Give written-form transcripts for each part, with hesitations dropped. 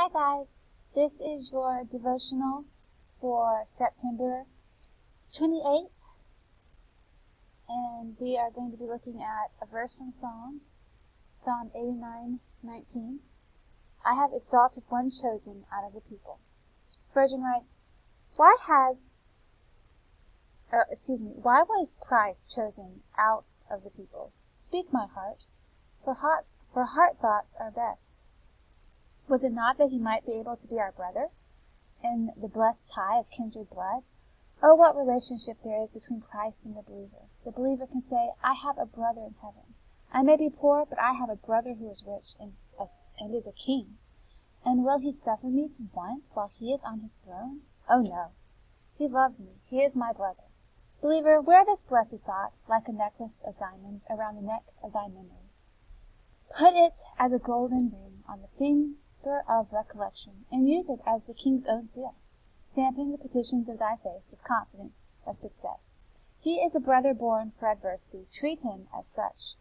Hi guys, this is your devotional for September 28th, and we are going to be looking at a verse from Psalms, Psalm 89:19. I have exalted one chosen out of the people. Spurgeon writes, why was Christ chosen out of the people? Speak, my heart, for heart thoughts are best. Was it not that he might be able to be our brother in the blessed tie of kindred blood? Oh, what relationship there is between Christ and the believer. The believer can say, I have a brother in heaven. I may be poor, but I have a brother who is rich and is a king. And will he suffer me to want while he is on his throne? Oh no. He loves me. He is my brother. Believer, wear this blessed thought like a necklace of diamonds around the neck of thy memory. Put it as a golden ring on the finger of recollection, and use it as the king's own seal, stamping the petitions of thy faith with confidence of success. He is a brother born for adversity. Treat him as such.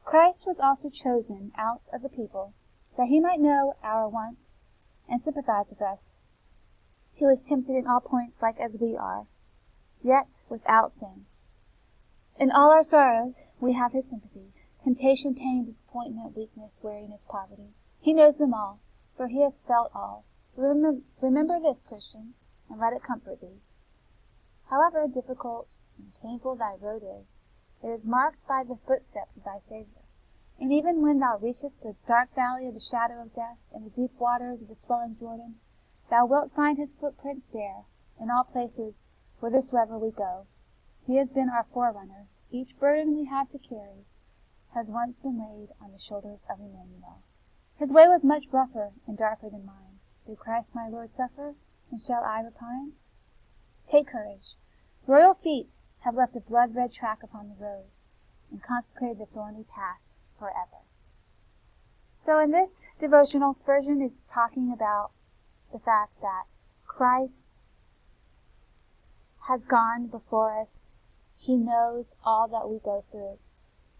Christ was also chosen out of the people, that he might know our wants and sympathize with us. He was tempted in all points like as we are, yet without sin. In all our sorrows we have his sympathy. Temptation, pain, disappointment, weakness, weariness, poverty. He knows them all, for he has felt all. Remember this, Christian, and let it comfort thee. However difficult and painful thy road is, it is marked by the footsteps of thy Savior. And even when thou reachest the dark valley of the shadow of death, and the deep waters of the swelling Jordan, thou wilt find his footprints there, in all places whithersoever we go. He has been our forerunner. Each burden we have to carry has once been laid on the shoulders of Emmanuel. His way was much rougher and darker than mine. Did Christ my Lord suffer, and shall I repine? Take courage. Royal feet have left a blood-red track upon the road, and consecrated the thorny path forever. So in this devotional, Spurgeon is talking about the fact that Christ has gone before us. He knows all that we go through.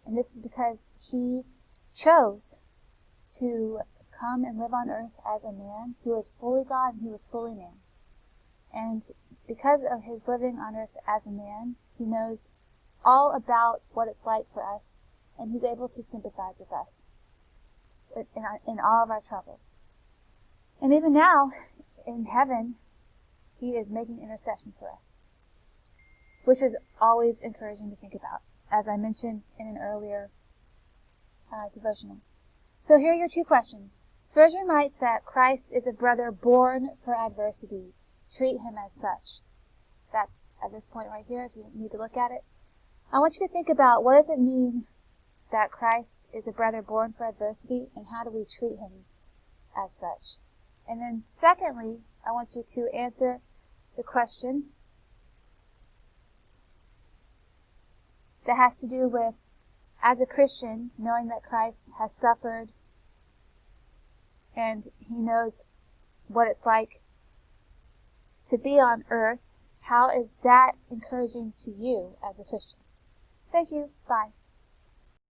And this is because he chose to come and live on earth as a man. He was fully God and he was fully man. And because of his living on earth as a man, he knows all about what it's like for us, and he's able to sympathize with us in all of our troubles. And even now, in heaven, he is making intercession for us, which is always encouraging to think about, as I mentioned in an earlier devotional. So here are your two questions. Spurgeon writes that Christ is a brother born for adversity. Treat him as such. That's at this point right here, if you need to look at it. I want you to think about, what does it mean that Christ is a brother born for adversity, and how do we treat him as such? And then secondly, I want you to answer the question that has to do with, as a Christian, knowing that Christ has suffered and he knows what it's like to be on earth, how is that encouraging to you as a Christian? Thank you. Bye.